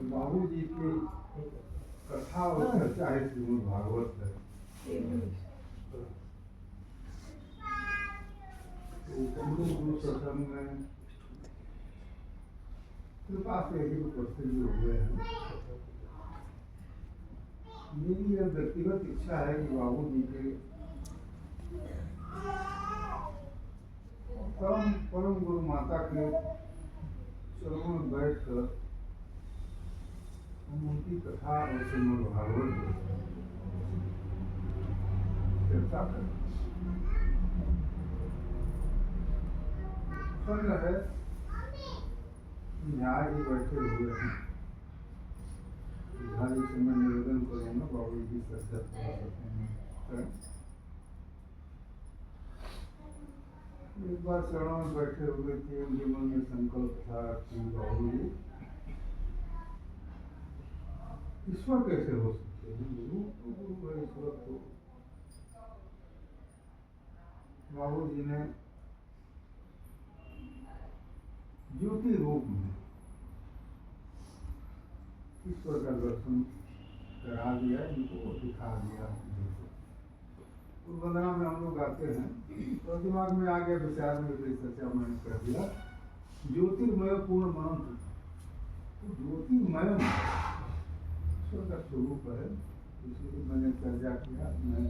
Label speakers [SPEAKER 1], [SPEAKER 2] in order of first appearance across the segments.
[SPEAKER 1] बाबू जी की कथा और चर्चा है श्रीमद् भागवत है। गुरु सत्संग में कृपा से ही उपस्थित भी हुए हैं। मेरी यह व्यक्तिगत इच्छा है कि बाबू जी के परम गुरु माता के चरणों में बैठकर हम उनकी कथा और श्रीमद् भागवत चर्चा करें। सर है यहाँ ही बैठे हुए हैं। जी से मैं निवेदन करूँगा बाबू जी चर्चा करें। एक बार चरणों में बैठे हुए थे, उनके मन में संकल्प था कि बाबू जी ईश्वर कैसे हो सकते हैं? गुरु तो गुरु है, ईश्वर तो। बाबू जी ने ज्योति रूप में ईश्वर का दर्शन करा दिया, इनको दिखा दिया। तो वंदना में हम लोग आते हैं तो दिमाग में आ गया, विचार में चर्चा मैंने कर दिया ज्योतिर्मय पूर्ण मंत्र। तो ज्योतिर्मय ईश्वर का स्वरूप है, इसलिए मैंने चर्चा किया। मैं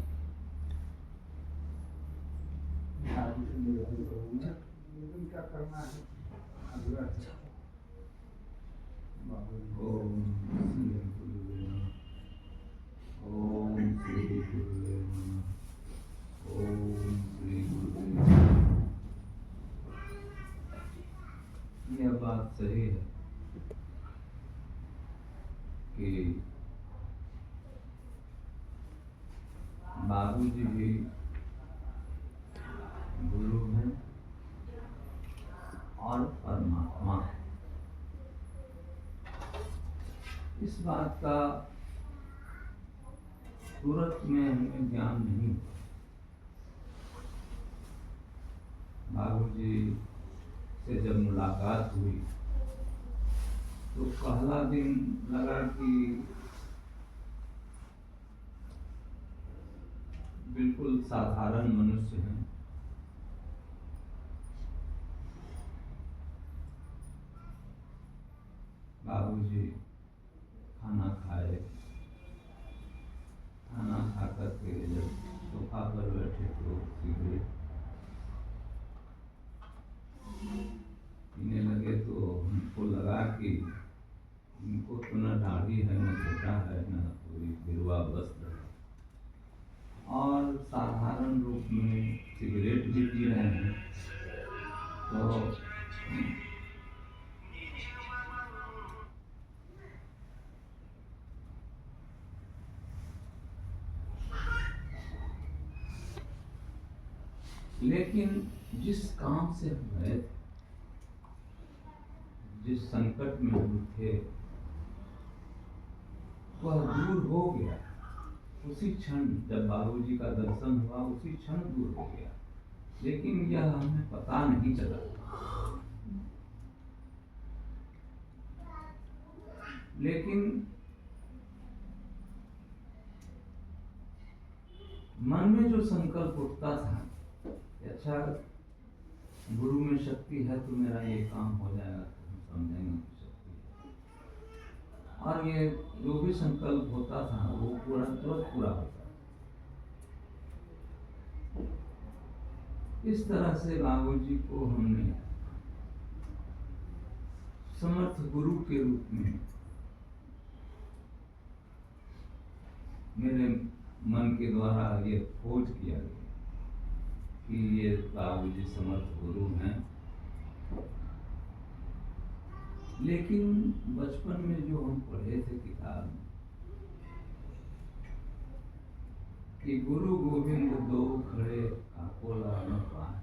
[SPEAKER 1] आदि से निवेदन करूँगा, निवेदन क्या करना है अगला है। ओम श्री गुरुदेव ओम श्री गुरुदेव ओम श्री गुरुदेव। यह बात सही है कि बाबूजी भी गुरु हैं और परमात्मा। इस बात का तुरंत में हमें ज्ञान नहीं। बाबूजी से जब मुलाकात हुई तो पहला दिन लगा कि बिल्कुल साधारण मनुष्य हैं। बाबूजी खाना खाए, खाना खा करके जब सोफा पर बैठे तो सिगरेट पीने लगे। तो हमको लगा कि इनको तो न दाढ़ी है, न छोटा है, न कोई गिरवा वस्त्र है, और साधारण रूप में सिगरेट भी पी रहे हैं। तो लेकिन जिस काम से हम गए थे, जिस संकट में हम थे, वह दूर हो गया। उसी क्षण जब बाबूजी का दर्शन हुआ, उसी क्षण दूर हो गया। लेकिन यह हमें पता नहीं चला। लेकिन मन में जो संकल्प उठता था, अच्छा गुरु में शक्ति है तो मेरा ये काम हो जाएगा, तो हम समझेंगे कि शक्ति है। और ये जो भी संकल्प होता था वो तुरंत पूरा होता। इस तरह से बाबूजी को हमने समर्थ गुरु के रूप में मेरे मन के द्वारा ये खोज किया गया कि ये बाबूजी समर्थ गुरु हैं। लेकिन बचपन में जो हम पढ़े थे किताब में कि गुरु गोविंद दो खड़े आपको लाना पाए,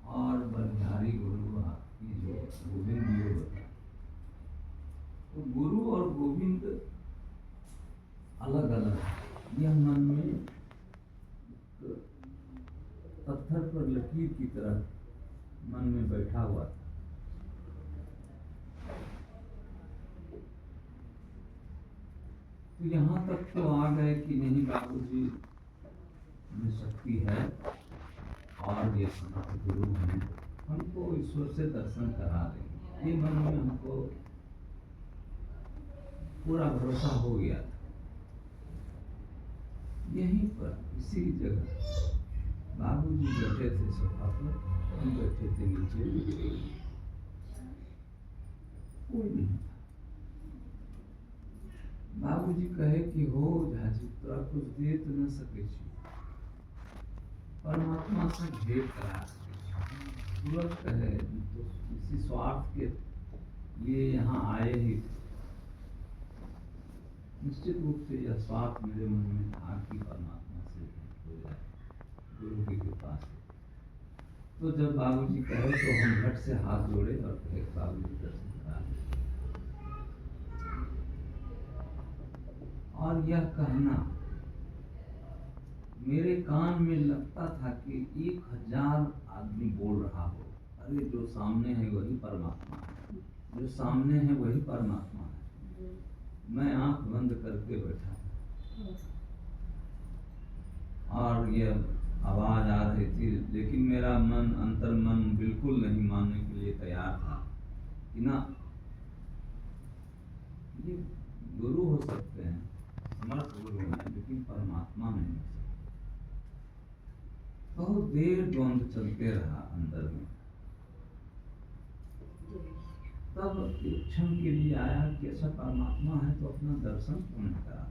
[SPEAKER 1] और बलिहारी गुरु आपकी जो गोविंद जी बता। तो गुरु और गोविंद अलग अलग, यह मन में पत्थर पर लकीर की तरह मन में बैठा हुआ था।
[SPEAKER 2] तो यहाँ तक तो आ गए कि नहीं बाबूजी में शक्ति है और ये समर्थ गुरु हैं, हमको ईश्वर से दर्शन करा देंगे। ये मन में हमको पूरा भरोसा हो गया था। यहीं पर इसी जगह बाबूजी बैठे थे सोफा पर, हम बैठे थे नीचे, कोई नहीं था। बाबूजी कहे कि हो झाजी तोरा कुछ दे तो न सके छी, परमात्मा से भेंट करा सके। तुरंत कहे तो किसी स्वार्थ के लिए यहाँ आए ही थे। निश्चित रूप से यह स्वार्थ मेरे मन में था कि परमात्मा से भेंट हो जाए गुरु की कृपा से। तो जब बाबूजी कहे तो हम झट से हाथ जोड़े और कहे बाबूजी दर्शन करा दे। और यह कहना मेरे कान में लगता था कि 1000 आदमी बोल रहा हो, अरे जो सामने है वही परमात्मा है, जो सामने है वही परमात्मा है। मैं आंख बंद करके बैठा और यह आवाज आ रही थी, लेकिन मेरा मन, अंतर मन बिल्कुल नहीं मानने के लिए तैयार था कि ना, ये गुरु हो सकते हैं, समर्थ गुरु हैं, लेकिन परमात्मा नहीं हो सकते। बहुत देर द्वंद चलते रहा अंदर में। तब एक क्षण के लिए आया कि ऐसा परमात्मा है तो अपना दर्शन क्यों नहीं करा।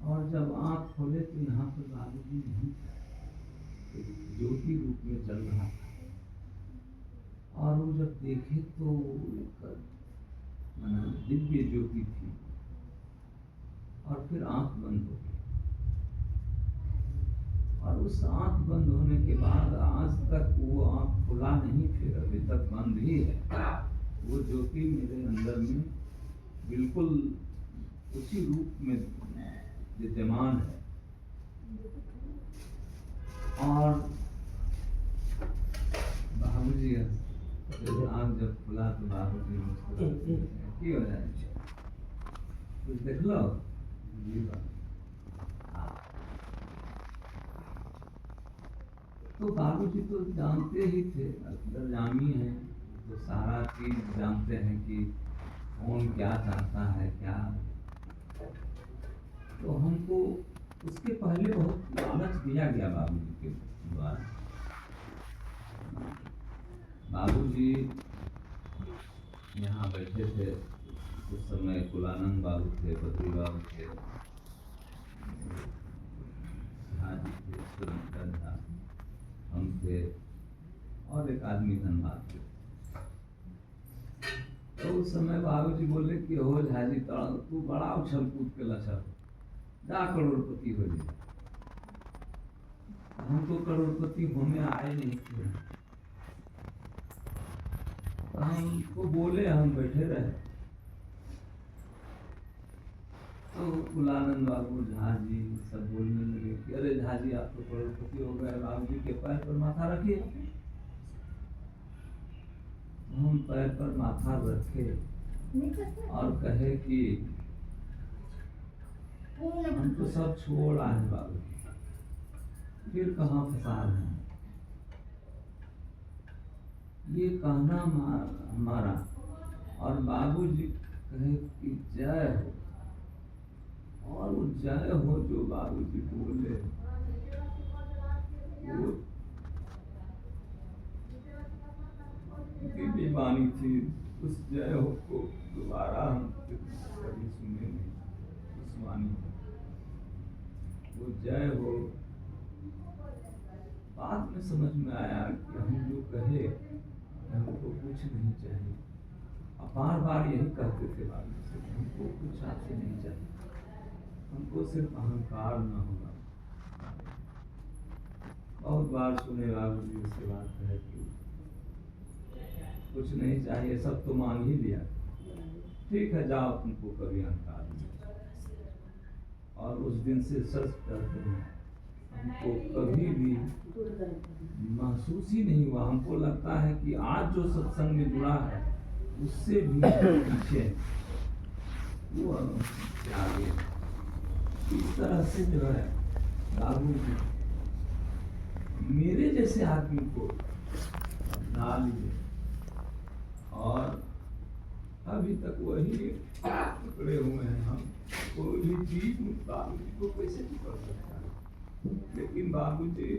[SPEAKER 2] और जब आंख खोले तो यहाँ पर बाबूजी नहीं थे, ज्योति रूप में चल रहा था। और वो जब देखे तो दिव्य ज्योति थी और फिर आंख बंद हो गई। और उस आंख बंद होने के बाद आज तक वो आंख खुला नहीं, फिर अभी तक बंद ही है। वो ज्योति मेरे अंदर में बिल्कुल उसी रूप में विद्यमान है। और बाबूजी आंख जब खुला तो बाबूजी मुस्कुराते की हो जाए, कुछ देख लो तो बाबूजी तो जानते ही थे, अंतर्यामी हैं, तो सारा चीज जानते हैं कि कौन क्या चाहता है क्या। तो हमको उसके पहले बहुत लालच दिया गया बाबूजी के द्वारा। बाबूजी यहाँ बैठे थे उस समय, कुलानंद बाबू थे, बद्री बाबू थे, हाजी थे, सुरंकन था, हम थे और एक आदमी धनबाद थे। तो उस समय बाबूजी बोले कि हो झाजी तू बड़ा उछल कूद के लछल, जा करोड़पति हो जाए। हम तो करोड़पति होने आए नहीं थे। हमको बोले, हम बैठे रहे। तो कुलानंद बाबू, झाजी सब बोलने लगे कि अरे झाजी आप तो करोड़पति हो गए, बाबूजी के पैर पर माथा रखिए। हम पैर पर माथा रखे और कहे कि हम तो सब छोड़ आए बाबू, फिर कहाँ फंसा रहे हैं। ये कहना हमारा, और बाबूजी कहे कि जय हो, और वो जय हो जो बाबूजी बोले वो दिव्य वाणी थी। उस जय हो को दोबारा हम कभी सुने नहीं। उस वाणी वो जय हो बाद में समझ में आया कि हम जो कहे हमको कुछ नहीं चाहिए। बार बार यही कहते थे बाबू से, हमको कुछ आपसे नहीं चाहिए, हमको सिर्फ अहंकार न होगा। बहुत बार सुने बाबू जी उसके बाद कहे कि कुछ नहीं चाहिए, सब तो मांग ही लिया, ठीक है जाओ, तुमको कभी अहंकार नहीं। और उस दिन से सच कहते हैं, हमको कभी भी महसूस ही नहीं हुआ। हमको लगता है कि आज जो सत्संग में जुड़ा है उससे भी पीछे वो आगे इस तरह से जो है दारू मेरे जैसे आदमी को अपना लिए और अभी तक वही पकड़े हुए हैं। हम कोई भी चीज दारू को कैसे पकड़ सकता है, लेकिन बाबूजी